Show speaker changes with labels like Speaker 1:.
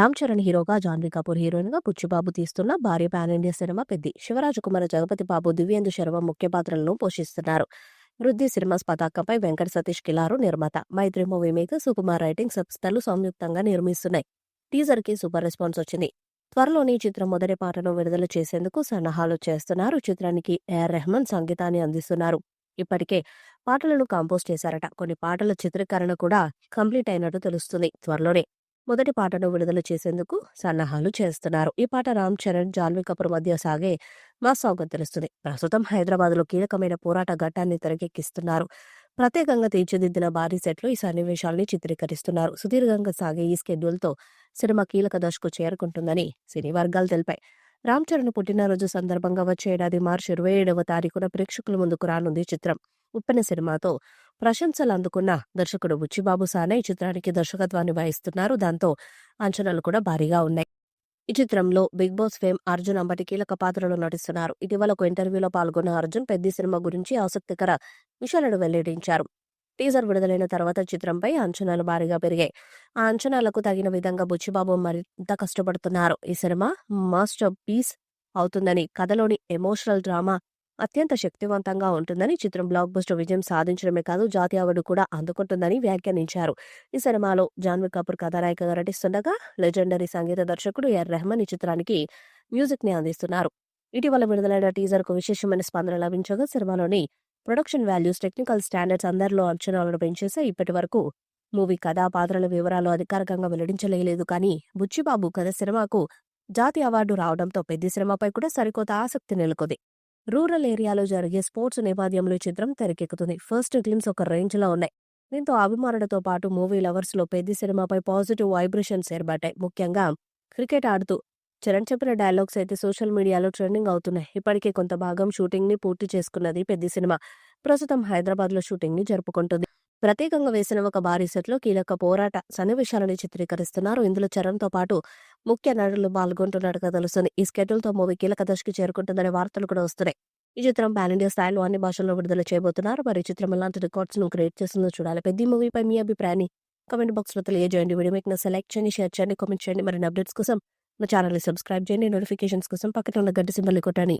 Speaker 1: రామ్ చరణ్ హీరోగా, జాన్వీ కపూర్ హీరోయిన్ గా బుచ్చిబాబు తీస్తున్న భారీ pan India cinema Peddi. Shivarajkumar, Jagapathi Babu, Divyendu Sharma ముఖ్య పాత్రలను పోషిస్తున్నారు. వృద్ధి సినిమాస్ పతాకంపై వెంకట సతీష్ కిలారు నిర్మాత. మైత్రి మూవీ మేకర్ సుకుమార్ రైటింగ్ సంస్థలు సంయుక్తంగా నిర్మిస్తున్నాయి. టీజర్ కి సూపర్ రెస్పాన్స్ వచ్చింది. త్వరలోనే ఈ చిత్రం మొదటి పాటను విడుదల చేసేందుకు సన్నాహాలు చేస్తున్నారు. చిత్రానికి ఏఆర్ రెహమాన్ సంగీతాన్ని అందిస్తున్నారు. ఇప్పటికే పాటలను కంపోజ్ చేశారట. కొన్ని పాటల చిత్రీకరణ కూడా కంప్లీట్ అయినట్టు తెలుస్తుంది. త్వరలోనే మొదటి పాటను విడుదల చేసేందుకు సన్నాహాలు చేస్తున్నారు. ఈ పాట రామ్ చరణ్, జాన్వీ కపూర్ మధ్య సాగే మాస్ సాంగ్ అని తెలుస్తుంది. ప్రస్తుతం హైదరాబాద్ లో కీలకమైన పోరాట ఘట్టాన్ని తెరకెక్కిస్తున్నారు. ప్రత్యేకంగా తీర్చిదిద్దిన భారీ సెట్లో ఈ సన్నివేశాల్ని చిత్రీకరిస్తున్నారు. సుదీర్ఘంగా సాగే ఈ స్కెడ్యూల్ తో సినిమా కీలక దశకు చేరుకుంటుందని సినీ వర్గాలు తెలిపాయి. రామ్ చరణ్ పుట్టినరోజు సందర్భంగా వచ్చే ఏడాది మార్చి 27వ తారీఖున ప్రేక్షకుల ముందుకు రానుంది చిత్రం. ఉప్పెన సినిమాతో ప్రశంసలు అందుకున్న దర్శకుడు బుచ్చిబాబు సానే ఈ చిత్రానికి దర్శకత్వాన్ని వహిస్తున్నారు. దాంతో అంచనాలు కూడా భారీగా ఉన్నాయి. ఈ చిత్రంలో Bigg Boss fame Arjun Ambati కీలక పాత్రలో నటిస్తున్నారు. ఇటీవల ఒక ఇంటర్వ్యూలో పాల్గొన్న అర్జున్ పెద్ద సినిమా గురించి ఆసక్తికర విషయాలను వెల్లడించారు. టీజర్ విడుదలైన తర్వాత చిత్రంపై అంచనాలు భారీగా పెరిగాయి. ఆ అంచనాలకు తగిన విధంగా బుచ్చిబాబు మరింత కష్టపడుతున్నారు. ఈ సినిమా మాస్టర్ పీస్ అవుతుందని, కథలోని ఎమోషనల్ డ్రామా అత్యంత శక్తివంతంగా ఉంటుందని, చిత్రం బ్లాక్ బస్టర్ విజయం సాధించడమే కాదు జాతీయ అవార్డు కూడా అందుకుంటుందని వ్యాఖ్యానించారు. ఈ సినిమాలో జాన్వీ కపూర్ కథానాయికగా నటిస్తుండగా, లెజెండరీ సంగీత దర్శకుడు ఏఆర్ రెహమాన్ ఈ చిత్రానికి మ్యూజిక్ ని అందిస్తున్నారు. ఇటీవల విడుదలైన టీజర్ కు విశేషమైన స్పందన లభించగా సినిమాలోని ప్రొడక్షన్ వాల్యూస్, టెక్నికల్ స్టాండర్డ్స్ అందరిలో అంచనాలను పెంచేసే ఇప్పటి వరకు మూవీ కథా పాత్రల వివరాలు అధికారికంగా వెల్లడించలేదు. కానీ బుచ్చిబాబు కథ సినిమాకు జాతీయ అవార్డు రావడంతో పెద్ద సినిమాపై కూడా సరికొత్త ఆసక్తి నెలకొంది. రూరల్ ఏరియాలో జరిగే స్పోర్ట్స్ నేపథ్యంలో ఈ చిత్రం తెరకెక్కుతుంది. ఫస్ట్ గ్లిమ్స్ ఒక రేంజ్ లో ఉన్నాయి. దీంతో అభిమానులతో పాటు మూవీ లవర్స్ లో పెద్ద సినిమాపై పాజిటివ్ వైబ్రేషన్స్ ఏర్పడ్డాయి. ముఖ్యంగా క్రికెట్ ఆడుతూ చరణ్ చెప్పిన డైలాగ్స్ అయితే సోషల్ మీడియాలో ట్రెండింగ్ అవుతున్నాయి. ఇప్పటికే కొంత భాగం షూటింగ్ ని పూర్తి చేసుకున్నది పెద్ద సినిమా. ప్రస్తుతం హైదరాబాద్ లో షూటింగ్ ని జరుపుకుంటుంది. ప్రత్యేకంగా వేసిన ఒక భారీ సెట్ లో కీలక పోరాట సన్నివేశాలను చిత్రీకరిస్తున్నారు. ఇందులో చరణ్ తో పాటు ముఖ్య నటులు పాల్గొంటున్నట్టుగా తెలుస్తుంది. ఈ స్కెడ్యూల్ తో మూవీ కీలక దశకి చేరుకుంటుందనే వార్తలు కూడా వస్తున్నాయి. ఈ చిత్రం పాన్ ఇండియా స్థాయిలో అన్ని భాషల్లో విడుదల చేయబోతున్నారు. మరి ఈ చిత్రం ఎలాంటి రికార్డ్స్ ను క్రియేట్ చేస్తుందో చూడాలి. పెద్ద మూవీపై మీ అభిప్రాయాన్ని కామెంట్ బాక్స్ లో తెలియజేయండి. వీడియో మీకు సెలెక్ట్ చేయండి, షేర్ చేయండి, కామెంట్ చేయండి. మరిన్ని అప్డేట్స్ కోసం నా ఛానల్ ని సబ్స్క్రైబ్ చేయండి. నోటిఫికేషన్స్ కోసం పక్కన ఉన్న గంట సింబల్ కొట్టండి.